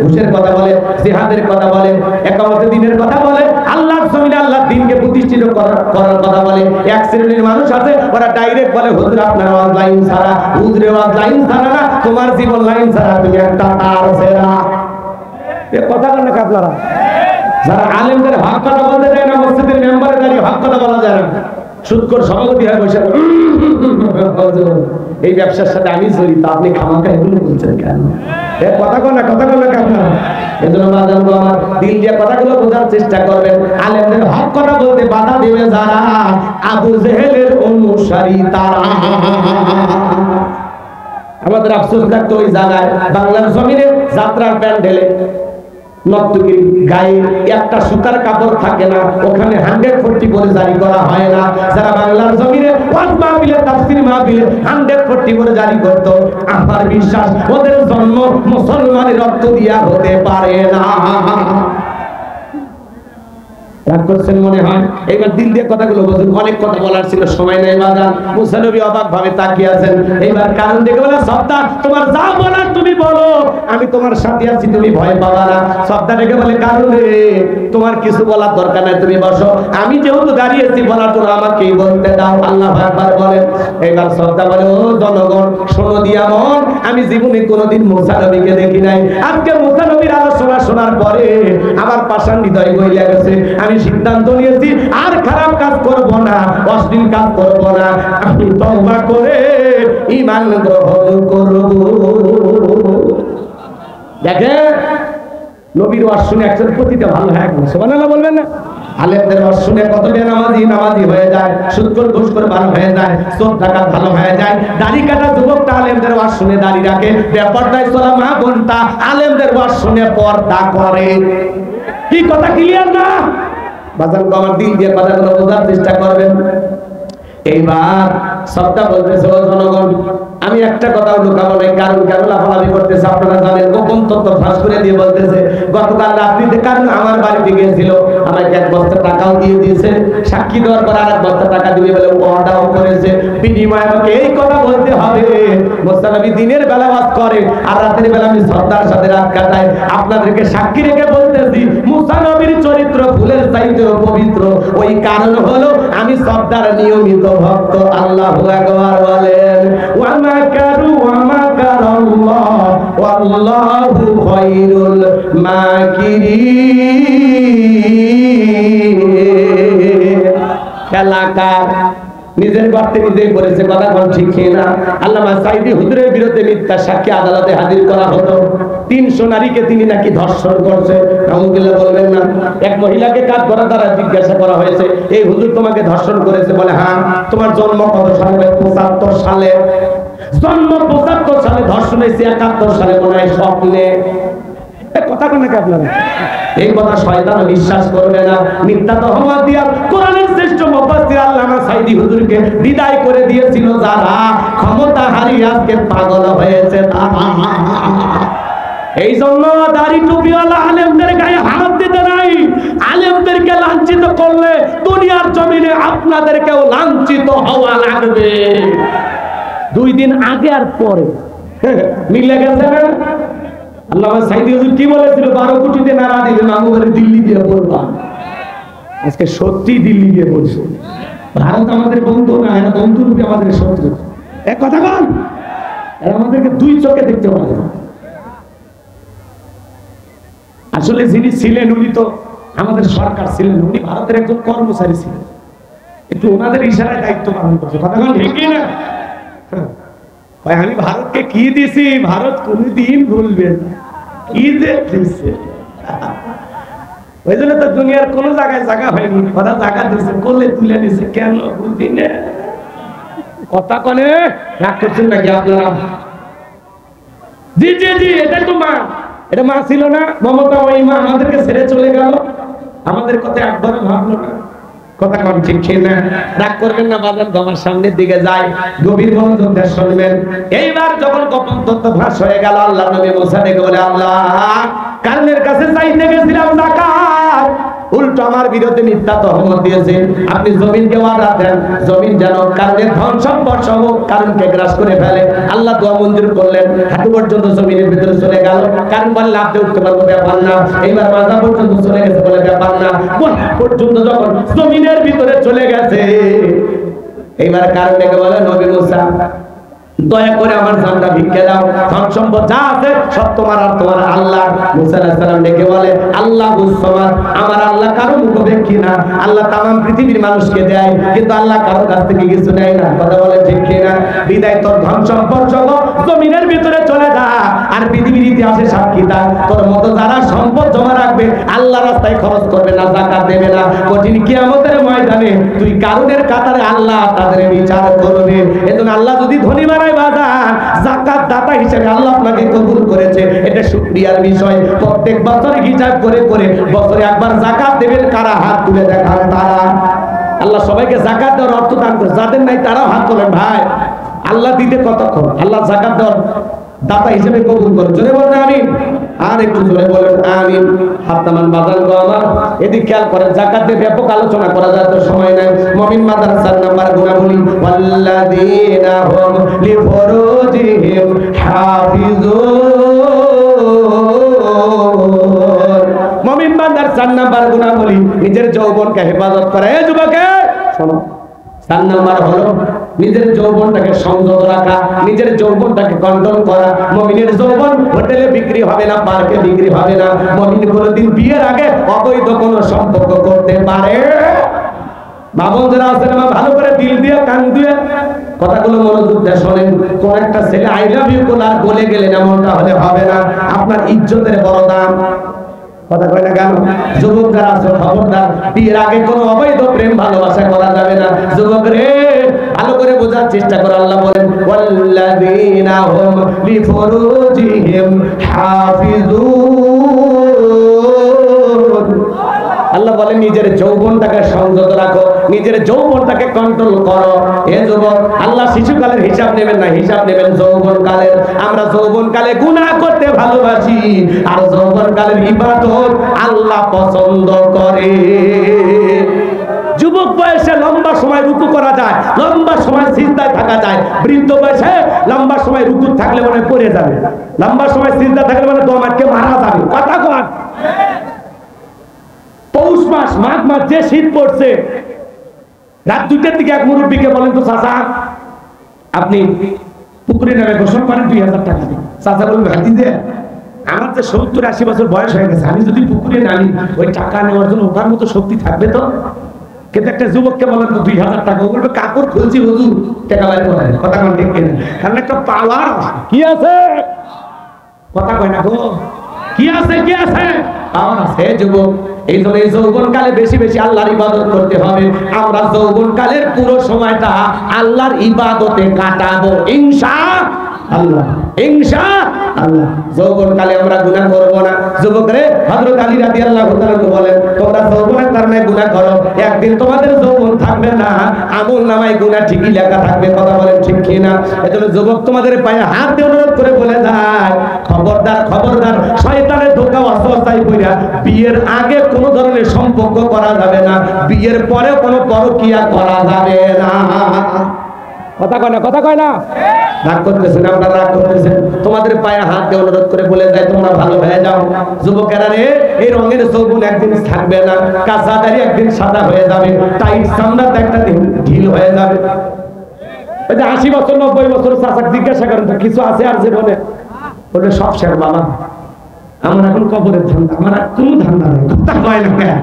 ঘুষের কথা বলে, জিহাদের কথা বলে, একামতে দ্বীনের কথা বলে, আল্লাহর জমিনে আল্লাহর দ্বীনকে প্রতিষ্ঠিত করার কথা বলে, এক শ্রেণীর মানুষ আছে ওরা ডাইরেক্ট বলে, হুজুর আপনার ওয়াজ লাইন ছাড়া, হুজুরের ওয়াজ লাইন ছাড়া না, তোমার জীবন লাইন ছাড়া, তুমি একটা তার ছেড়া। এ কথা বলেন না আপনারা? যারা আলেমদের হক কথা বলতে যায় না, মসজিদের মেম্বারের দাঁড়িয়ে হক কথা বলা যায় না, সুদখোর সভাপতি হয় বসে এই ব্যবসার সাথে আমি জড়িত, আপনি খামাখা এগুলো বলছেন কেন? কথা কন না আপনারা। এজন্য বাজান গো, আমার দিল দিয়ে কথাগুলো বোঝার চেষ্টা করবেন। আলেমদের হক কথা বলতে বাধা দেবে যারা, আবু জেহেলের অনুসারী তারা। আমাদের আফসোস লাগতো ওই জায়গায় বাংলার জমিনে যাত্রার প্যান্ডেলে নর্তকীর গায়ে একটা সুতার কাপড় থাকে না, ওখানে 140 করে জারি করা হয় না। যারা বাংলার জমিনে ওয়াজ মাহফিলে, তাফসীর মাহফিলে 140 করে জারি করত, আমার বিশ্বাস ওদের জন্ম মুসলমানের রক্ত দিয়া হতে পারে না। রাগ করছেন মনে হয়। এইবার দিল দিয়ে কথাগুলো বলছেন, অনেক কথা বলার ছিল, সময় নেই বাজান। মুসা নবী অবাক ভাবে তাকিয়ে আছেন। এইবার কারণ দেখে বলে, সর্দার তোমার যা বলার তুমি বলো, আমি তোমার সাথে আছি, তুমি ভয় পাবা না। সর্দার ডেকে বলে, কারণ রে তোমার কিছু বলার দরকার নাই, তুমি বসো, আমি যেহেতু দাঁড়িয়েছি বলার জন্য আমাকেই বলতে দাও। আল্লাহু আকবার বলেন। এইবার সর্দার বলে, ও জনগণ শোনো দিয়া মন, আমি জীবনে কোনোদিন মুসা নবীকে দেখি নাই, আজকে মুসা নবীর আলোচনা শোনার পরে আমার পাষাণ হৃদয় গইলা গেছে। আমি সিদ্ধান্ত নিয়েছি আর খারাপ কাজ করব না, অশ্লীল কাজ করব না, আমি তওবা করে ঈমান গ্রহণ করব। দেখেন নবীর ওয়াজ শুনে একজন প্রতিটা ভালো হয়ে গেল, সুবহানাল্লাহ বলবেন না? আলেমদের ওয়াজ শুনে কত নামাজি হয়ে যায়, সুদখোর ঘুষখোর ভালো হয়ে যায়, চোর ডাকাত ভালো হয়ে যায়। দাড়ি কাটা যুবকটা আলেমদের ওয়াজ শুনে দাড়ি রাখে, বেপরদায় চলা মা বোনটা আলেমদের ওয়াজ শুনে পর্দা করে। কি কথা ক্লিয়ার না? বাজার আমার দিল দিয়ে কথাগুলো বোঝার চেষ্টা করবেন। এইবার সবটা বলতেছে, ও জনগণ আমি একটা কথাও লুকাবো না, কারণ কেন লাফালাফি করতেছে আপনারা জানেন, গোপন তথ্য ফাঁস করে দিয়ে বলতেছে, গতকাল রাত্রিতে কারণ আমার বাড়িতে গিয়েছিল, আমাকে 1 বস্তা টাকাও দিয়ে দিয়েছে, সাক্ষী দেওয়ার পর আর 1 বস্তা টাকা দিবে বলে ওয়াদাও করেছে, বিনিময়ে আমাকে এই কথা বলতে হবে। মুসা নবী দিনের বেলা ওয়াজ করে আর রাতের বেলা আমি সর্দার সাথে রাত কাটাই। আপনাদেরকে সাক্ষী রেখে বলতেছি, মুসা নবীর চরিত্র ফুলের চাইতেও পবিত্র। ওই কারণ হলো আমি সর্দার নিয়মিত ভক্ত। আল্লাহু আকবার বলেন। ওয়া মাকারু ওয়া মাকারাল্লাহ ওয়াল্লাহু খায়রুল মাকিরিন। খেলাকার নিজের গর্তে নিজেই পড়েছে, কথা কোন ঠিক না? আল্লামা সাঈদী হুজুরের বিরুদ্ধে মিথ্যা সাক্ষী আদালতে হাজির করা হতো। 300 নারীকে তিনি নাকি ধর্ষণ করছে। নাউযুবিল্লাহ বলবেন না? এক মহিলাকে কাজ করা দ্বারা জিজ্ঞাসা করা হয়েছে, এই হুজুর তোমাকে ধর্ষণ করেছে? বলে হ্যাঁ। তোমার জন্ম কত সালে? 75 সালে। জন্ম 75 সালে, ধর্ষণ হয়েছে 71 সালে মনে হয় স্বপ্নে। কথা কোন নাকি আপনারা? এই কথা শয়তান বিশ্বাস করবে না। মিথ্যা তহমত দিয়া কোরআনের শ্রেষ্ঠ মুফাসসির আল্লামা সাঈদী হুজুরকে বিদায় করে দিয়েছিল যারা, ক্ষমতা হারিয়ে আজকে পাগল হয়েছে তারা। এই জন্য দাড়ি টুপিওয়ালা আলেমদের গায়ে হাত দিতে নাই। আলেমদেরকে লাঞ্ছিত করলে দুনিয়ার জমিনে আপনাদেরকেও লাঞ্ছিত হওয়া লাগবে। 2 দিন আগে আর পরে মিলে গেছে না? আল্লামা সাঈদী হুজুর কি বলেছিল? 12 কোটিতে নারা দিবে, মামু করে দিল্লি দিয়ে পড়বা। আজকে সত্যি দিল্লি দিয়ে পড়ছে। ভারত আমাদের বন্ধু না, এরা বন্ধু রূপে আমাদের শত্রু। এক কথা বল, এরা আমাদেরকে 2 চোখে দেখতে পারে। আসলে যিনি ছিলেন উনি তো আমাদের সরকার ছিলেন, উনি ভারতের একজন কর্মচারী ছিলেন, একটু ওনাদের ইশারায় দায়িত্ব পালন করছে। কথা বল ঠিক না? আমি ভারতকে কি দিছি, ভারত কোনদিন ভুলবে না কি দিচ্ছে। ওই জন্য তো দুনিয়ার কোন জায়গায় জায়গা হয়নি, ওরা জায়গা দিচ্ছে, কোলে তুলে নিছে। কেন বুঝি না? কথা কনে রাগ করছেন নাকি আপনারা? জি জি জি, এটাই তো মা। এটা মা ছিল না মমতা? ওই মা আমাদেরকে ছেড়ে চলে গেল, আমাদের কথা একবার ভাবলো না। কথা কম ঠিক না? রাগ করবেন না বাজান, আমার সামনের দিকে যায়, গভীর মনোযোগ দিয়ে শুনবেন। এইবার যখন গোপন তথ্য ফাঁস হয়ে গেল, আল্লাহ নবী মুসা ডেকে বলে, আল্লাহ কারণের কাছে চাইতে গেছিলাম যাকাত, উল্টো আমার বিরুদ্ধে মিথ্যা তহমত দিয়েছে। আপনি জমিনকে ওয়াদা দেন, জমিন যেন কারণের ধন সম্পদ সহ কারণকে গ্রাস করে ফেলে। আল্লাহ দোয়া মঞ্জুর করলেন, হাঁটু পর্যন্ত জমিনের ভিতরে চলে গেল। কারণ বলে লাভ দিয়ে উঠতে পারবো, ব্যাপার না। এইবার মাজা পর্যন্ত চলে গেছে, বলে ব্যাপার না। পর্যন্ত যখন জমিনের ভিতরে চলে গেছে, এইবার কারণ ডেকে বলে, নবী মুসা দয়া করে আমার জানটা ভিক্ষে দাও, ধন সম্পদ যা আছে সব তোমার আর তোমার আল্লাহ। মুসা আলাইহিস সালাম ডেকে বলে, আল্লাহুস সামাদ, আমার আল্লাহ কারো মুখাপেক্ষী না। আল্লাহ তামাম পৃথিবীর মানুষকে দেয়, কিন্তু আল্লাহ কারো কাছ থেকে কিছু নেয় না। কথা বলে ঠিক কিনা? বিদায় তোর ধন সম্পদ সহ জমিনের ভিতরে চলে যা, আর পৃথিবীর ইতিহাসে সাক্ষী থাক, তোর মতো যারা সম্পদ জমা রাখবে, আল্লাহ রাস্তায় খরচ করবে না, যাকাত দেবে না, কঠিন কিয়ামতের ময়দানে তুই কারণের কাতারে আল্লাহ তাদের বিচার করবে। এজন্য আল্লাহ যদি ধনী বানায় বাজার, যাকাত দাতা হিসেবে আল্লাহ আপনাকে কবুল করেছে, এটা শুকরিয়ার বিষয়। প্রত্যেক বছর হিসাব করে করে বছরে একবার যাকাত দেবেন। কারা হাত তুলে দেখান? তারা। আল্লাহ সবাইকে যাকাত দেওয়ার অর্থ দান করে, যাদের নাই তারাও হাত তোলেন। ভাই আল্লাহ দিতে কতক্ষণ? আল্লাহ যাকাত দেওয়ার দাতা হিসেবে কবুল করে। জোরে বলেন আমিন। আর একটু জোরে বলেন আমিন। হাতমান বাজান গো আমার, এদিক খেয়াল করেন, যাকাতের ব্যাপক আলোচনা করা যায় তো সময় নাই। মুমিন মাদ্রাসার নাম্বার গুনাহগুলি, ওয়াল্লাযীনা হুম লিফুরুজিহিম হাফিজুন। মুমিন বান্দার 4 নাম্বার গুনাহগুলি নিজের যৌবনকে হেফাজত করে। এই যুবকে শোনো, 4 নাম্বার হলো নিজের যৌবনটাকে সংযত রাখা, নিজের যৌবনটাকে কন্ট্রোল করা। মুমিনের যৌবন হোটেলে বিক্রি হবে না, পার্কে বিক্রি হবে না। মুমিন কোনোদিন বিয়ের আগে অবৈধ কোনো সম্পর্ক করতে পারে। বাবন যারা আছেন আমার ভালো করে দিল দিয়ে কান দিয়ে কথাগুলো মনোযোগ দিয়ে শোনেন। কোন একটা ছেলে আই লাভ ইউ বলার বলে গেলেন, এমনটা হলে হবে না। আপনার ইজ্জতের বড় দাম। কথা কয় না কেন? যুবক যারা আছে খবরদার, বিয়ের আগে কোনো অবৈধ প্রেম ভালোবাসা করা যাবে না। যুবক রে, ভালো করে বোঝার চেষ্টা করো। আল্লাহ বলেন ওয়াল্লাযীনা হুম লিফুরুজিহিম হাফিজুন। আল্লাহ বলেন নিজের যৌবনটাকে সংযত রাখো, নিজের যৌবনটাকে কন্ট্রোল করো। এ যুবক, আল্লাহ শিশুকালের হিসাব নেবেন না, হিসাব নেবেন যৌবনকালের। আমরা যৌবনকালে গুনাহ করতে ভালোবাসি, আর যৌবনকালের ইবাদত আল্লাহ পছন্দ করে। যুবক বয়সে লম্বা সময় রুকু করা যায়, লম্বা সময় সিজদায় থাকা যায়। বৃদ্ধ বয়সে লম্বা সময় রুকু থাকলে মনে পড়ে যাবে, লম্বা সময় সিজদা থাকলে মানে তোমাকে মারা যাবে। কথা কন। পৌষ মাস, মাঘ মাস, যে শীত পড়ছে, রাত 2টার দিকে এক মুরব্বীকে বলেন তো চাচা আপনি পুকুরে নামে গোসল করেন 2000 টাকা দিন। চাচা বলবেন হাতিজে আমার যে 70-80 বছর বয়স হয়ে গেছে, আমি যদি পুকুরে নামি ওই টাকা নেওয়ার জন্য ওঠার মতো শক্তি থাকবে তো? কিন্তু একটা যুবককে বলেন তো 2000 টাকা, ও বলবে কাপড় খুলছি হুজুর, টাকা বাইর করেন। কথা কন ঠিক কিনা? কারণ একটা পাওয়ার কি আছে, কথা কয় না গো, কি আছে, কি আছে, পাওয়ার আছে। যুবক, এই জন্য এই যৌবনকালে বেশি বেশি আল্লাহর ইবাদত করতে হবে। আমরা যৌবনকালের পুরো সময়টা আল্লাহর ইবাদতে কাটাবো ইনশাআল্লাহ, ইনশাআল্লাহ। যৌবনকালে আমরা গুনাহ করব না। যুবকরে, হযরত আলী রাদিয়াল্লাহু তাআলা বলেন তোমরা যৌবনের কারণে গুনাহ করো, একদিন তোমাদের যৌবন থাকবে না, আমলনামায় গুনাহ ঠিকই লেখা থাকবে। কথা বলেন ঠিক কি না? এজন্য যুবক তোমাদের পায়ে হাত দিয়ে অনুরোধ করে বলে যায়, খবরদার, খবরদার, শয়তানের ধোঁকা ওয়াসওয়াসায় পড়া বিয়ের আগে কোনো ধরনের সম্পর্ক করা যাবে না, বিয়ের পরে কোনো পরকীয়া করা যাবে না। কথা কয় না, কথা কয় না? রাগ করতেছেন আপনারা, রাগ করতেছেন। তোমাদের পায়ে হাত দিয়ে অনুরোধ করে বলে যায় তোমরা ভালো হয়ে যাও। যুবকেরা রে, এই রঙের যৌবন একদিন থাকবে না, কাঁচা দাড়ি একদিন সাদা হয়ে যাবে, টাইট চামড়াতে একটা দিন ঢিল হয়ে যাবে। ওই যে 80 বছর 90 বছর চাচাকে জিজ্ঞাসা করেন তো কিছু আছে আর জীবনে? বলে সব শেষ বাবা, আমার এখন কবরের ধান্দা, আমার আর কোনো ধান্দা নেই। কথা কয় না কেন?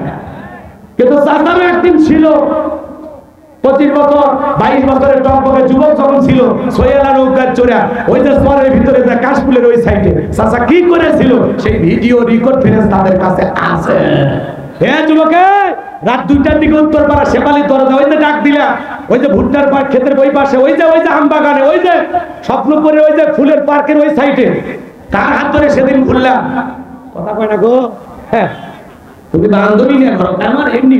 কিন্তু চাচারও একদিন ছিল 25 বছর 22 বছরের টকবকে যুবক যখন ছিল, সোয়েলা নৌকার চোরা ওই যে স্মরের ভিতরে যে কাশফুলের ওই সাইডে চাচা কি করেছিল সেই ভিডিও রেকর্ড ফেরেস তাদের কাছে আছে। হে যুবকে, রাত 2টার দিকে উত্তরপাড়া শেফালি দরজা, ওই যে ডাক দিলা, ওই যে ভুট্টার পার্ক ক্ষেতের ওই পাশে, ওই যে আম বাগানে, ওই যে স্বপ্নপুরে ওই যে ফুলের পার্কের ওই সাইডে কার হাত ধরে সেদিন ঘুরলাম? কথা কয় না গো? হ্যাঁ, তুমি বান্ধবী নিয়ে ঘর, আমার এমনি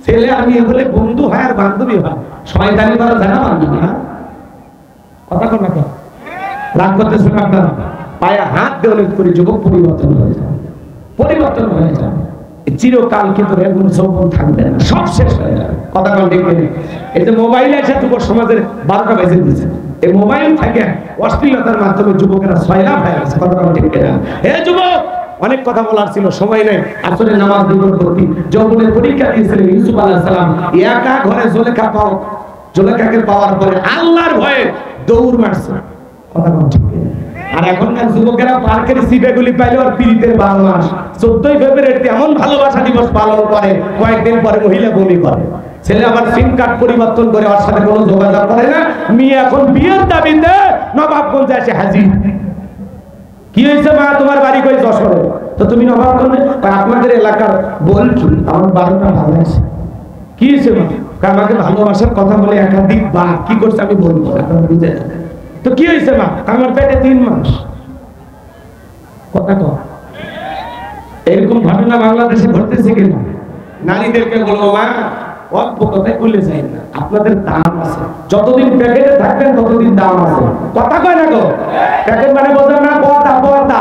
ছেলে আমি বলে বন্ধু হয় আর বান্ধবী হয়, শয়তানি করা যায় না বান্ধবী। হ্যাঁ, কথা কয় না? রাগ করতেছেন আপনারা? পায়ে হাত দিয়ে অনুরোধ করি, যুবক পরিবর্তন হয়ে যায়, পরিবর্তন হয়ে যায়। চিরকাল কিন্তু এমন যৌবন থাকবে না, সব শেষ হয়ে যাবে। কথা কন ঠিক কিনা? এই যে মোবাইল এসে যুব সমাজের 12টা বেজে দিয়েছে, এই মোবাইল থেকে অশ্লীলতার মাধ্যমে যুবকেরা সয়লাভ হয়ে গেছে। কথা কন ঠিক কিনা? হে যুবক, অনেক কথা বলার ছিল, সময় নেই। আসলে নামাজ নিকটবর্তী, যৌবনের পরীক্ষা দিয়েছিলেন ইউসুফ আলাইহিস সালাম। একা ঘরে জুলেখাকে পাওয়ার পরে আল্লাহর ভয়ে দৌড় মারছে। কথা কন ঠিক কিনা? আর এখনকার যুবকেরা পার্কের সিটেগুলি পাইলে আর পীড়িতের 12 মাস। 14 ফেব্রুয়ারি এমন ভালোবাসা দিবস পালন করে, কয়েকদিন পরে মহিলা বমি করে। ছেলে আবার সিম কার্ড পরিবর্তন করে ওর সাথে কোনো যোগাযোগ করে না। মেয়ে এখন বিয়ের দাবিতে নবাবগঞ্জে এসে হাজির। কি হয়েছে মা, তোমার বাড়ি কই? যশোরে। তো তুমি নবাবগঞ্জে? আপনাদের এলাকার বলছি আমার 12টা ভালো আছে। কি হয়েছে মা? আমাকে ভালোবাসার কথা বলে একাধিক বা কি করছে আমি বলবো, আপনারা বুঝে। তো কি হয়েছে মা? আমার পেটে 3 মাস। কথা কও। এরকম ঘটনা বাংলাদেশে ঘটতেছে কিনা? নারীদেরকে বলবো মা, অল্প কথায় বলে যাই না, আপনাদের দাম আছে। যতদিন প্যাকেটে থাকবেন ততদিন দাম আছে। কথা কয় না গো? প্যাকেট মানে বোঝেন না? পর্দা, পর্দা,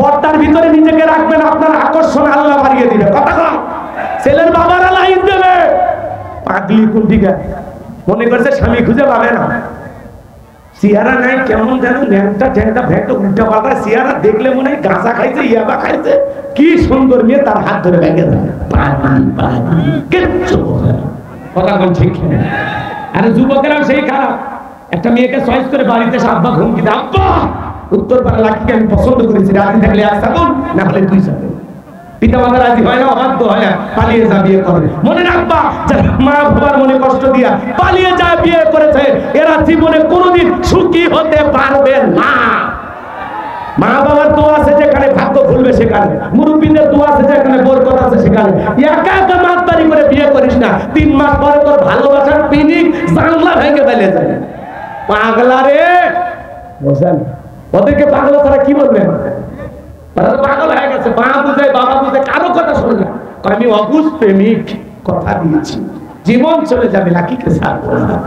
পর্দার ভিতরে নিজেকে রাখবেন, আপনার আকর্ষণ আল্লাহ বাড়িয়ে দিবে। কথা কয় ছেলের বাবারা লাইন দেবে, পাগলি কুন্ডিকা মনে করছে স্বামী খুঁজে পাবে না, সিয়ারা নাই কেমন যেন ন্যাংটা ট্যাংটা ভ্যাংটা উল্টা পাল্টা সিয়ারা দেখলে মনে হয় গাঁজা খাইছে ইয়াবা খাইছে, কি সুন্দর মেয়ে তার হাত ধরে ভেঙে দেয়, কিচ্ছু কথা কোন ঠিক না। আরে যুবকেরাও সেই খারাপ, একটা মেয়েকে চয়েস করে বাড়িতে আব্বা ঘুমকি দেয়, আব্বা উত্তর পাড়া লাকিকে আমি পছন্দ করেছি, রাজি থাকলে এক সাগুন না হলে দুই সাগুন। পিতা মাতা রাজি হয় না, অবাধ্য হয় না, পালিয়ে যা বিয়ে করে। মনে রাখবা যারা মা বাবার মনে কষ্ট দিয়া পালিয়ে যা বিয়ে করেছে এরা জীবনে কোনোদিন সুখী হতে পারবে না। মা বাবার দোয়া আছে যেখানে ভাগ্য খুলবে সেখানে, মুরব্বীদের দোয়া আছে যেখানে বরকত আছে সেখানে। একা একা মাতবাড়ি করে বিয়ে করিস না, 3 মাস পরে তোর ভালোবাসার পিনিক জানলা ভেঙে ফেলে যায়। পাগলা রে, বুঝলেন? ওদেরকে পাগলা ছাড়া কি বলবেন? তারা তো পাগল হয়ে গেছে, মা বুঝে বাবা বুঝে কারো কথা শোনে না। আমি অবুঝ প্রেমিক কথা দিয়েছি, জীবন চলে যাবে লাকিকে ছাড়বো না।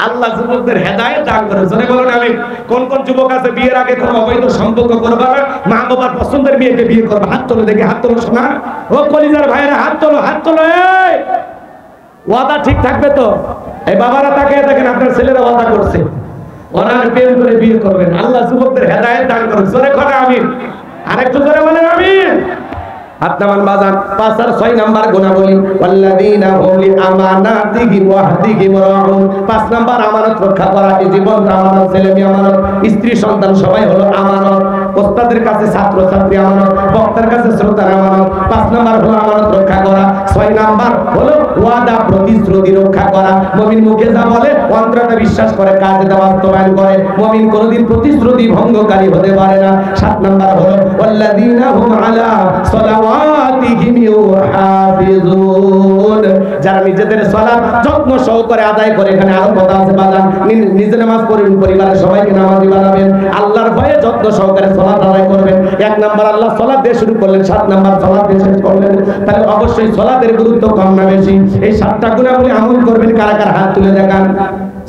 আল্লাহ যুবকদের হেদায়েত দান করে। জোরে বলুন আমিন। কোন কোন যুবক আছে বিয়ের আগে কোনো অবৈধ সম্পর্ক করবে না, মা বাবার পছন্দের মেয়েকে বিয়ে করবে? হাত তোলো দেখি, হাত তোলো শোনা। ও কলিজার ভাইরা হাত তোলো, হাত তোলো। এই ওয়াদা ঠিক থাকবে তো? এই বাবারা তাকিয়ে দেখেন, আপনার ছেলেরা ওয়াদা করছে ওনার প্রেম করে বিয়ে করবেন। আল্লাহ যুবকদের হেদায়েত দান করুন। জোরে করে আমিন। আরেকটু জোরে বলেন আমিন। আত্মান বাজান 5 আর 6 নাম্বার গুণাবলী, ওয়াল্লাযীনা হুম লিআমানাতিহিম ওয়া আহদিহিম রাউন। 5 নাম্বার আমানত রক্ষা করা। এই জীবনটা আমানত, ছেলে মেয়ে আমানত, স্ত্রী সন্তান সবাই হলো আমানত। ওস্তাদের কাছে ছাত্র ছাত্রী আমানত, বক্তার কাছে শ্রোতার আমানত। 5 নাম্বার হলো আমানত রক্ষা করা। 6 নাম্বার হলো ওয়াদা প্রতিশ্রুতি রক্ষা করা। মুমিন মুখে যা বলে অন্তরে বিশ্বাস করে, কাজে তা বাস্তবায়ন করে। মুমিন কোনদিন প্রতিশ্রুতি ভঙ্গকারী হতে পারে না। 7 নাম্বার হলো ওয়াল্লাযীনা হুম আলা সালাওয়াতিহিম ইউহাফিজুন। যারা নিজেদের সালাত যত্ন সহকারে আদায় করে। এখানে আরো কথা আছে বাজান, নিজে নামাজ পড়বেন, পরিবারের সবাইকে নামাজি বানাবেন, আল্লাহর ভয়ে যত্ন সহকারে সালাত আদায় করবেন। 1 নাম্বার আল্লাহ সালাত দিয়ে শুরু করলেন, 7 নাম্বার সালাত দিয়ে শেষ করলেন। তাহলে অবশ্যই সালাতের গুরুত্ব কম না বেশি? এই 7টা গুণাবলী আমল করবেন। কারা কারা হাত তুলে দেখান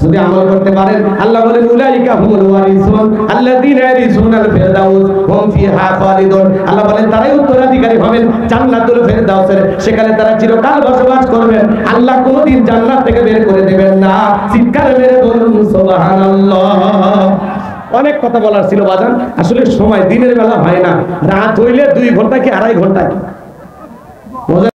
যদি আমল করতে পারেন। আল্লাহ বলেন উলাইকা হুমুল ওয়ারিসুন আল্লাযীনা ইয়ারিসুনাল ফিরদাউস হুম ফিহা খালিদুন। আল্লাহ বলেন তারাই উত্তরাধিকারী হবেন জান্নাতুল ফিরদাউসের, সেখানে তারা চিরকাল বসবাস করবেন। আল্লাহ কোনদিন জান্নাত থেকে বের করে দেবেন না। চিৎকার মেরে বলুন সুবহানাল্লাহ। অনেক কথা বলার ছিল বাজান, আসলে সময় দিনের বেলা হয় না, রাত হইলে 2 ঘন্টা কি 2.5 ঘন্টা।